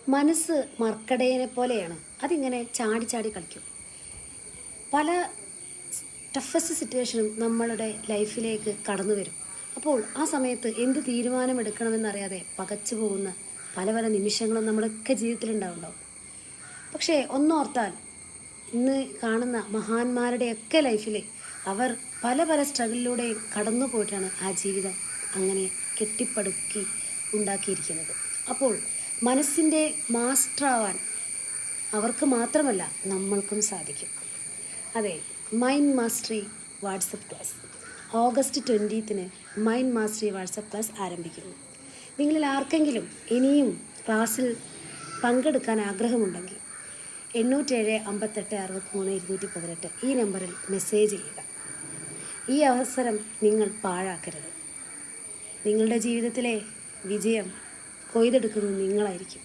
മനസ്സ് മർക്കടയനെ പോലെയാണ്. അതിങ്ങനെ ചാടി ചാടി കളിക്കും. പല ടഫസ്റ്റ് സിറ്റുവേഷനും നമ്മളുടെ ലൈഫിലേക്ക് കടന്നു വരും. അപ്പോൾ ആ സമയത്ത് എന്ത് തീരുമാനമെടുക്കണമെന്നറിയാതെ പകച്ചു പോകുന്ന പല പല നിമിഷങ്ങളും നമ്മുടെയൊക്കെ ജീവിതത്തിലുണ്ടാവുണ്ടാവും. പക്ഷേ ഒന്നോർത്താൽ ഇന്ന് കാണുന്ന മഹാന്മാരുടെയൊക്കെ ലൈഫിൽ അവർ പല പല സ്ട്രഗിളിലൂടെയും കടന്നു പോയിട്ടാണ് ആ ജീവിതം അങ്ങനെ കെട്ടിപ്പടുക്കി ഉണ്ടാക്കിയിരിക്കുന്നത്. അപ്പോൾ മനസ്സിൻ്റെ മാസ്റ്ററാവാൻ അവർക്ക് മാത്രമല്ല നമ്മൾക്കും സാധിക്കും. അതെ, mind mastery WhatsApp class August 20 mind mastery WhatsApp class ആരംഭിക്കുന്നു. നിങ്ങളിൽ ആർക്കെങ്കിലും ഇനിയും ക്ലാസ്സിൽ പങ്കെടുക്കാൻ ആഗ്രഹമുണ്ടെങ്കിൽ 875863 ഈ നമ്പറിൽ മെസ്സേജ് ചെയ്യുക. ഈ അവസരം നിങ്ങൾ പാഴാക്കരുത്. നിങ്ങളുടെ ജീവിതത്തിലെ വിജയം കൊയ്തെടുക്കുന്നത് നിങ്ങളായിരിക്കും.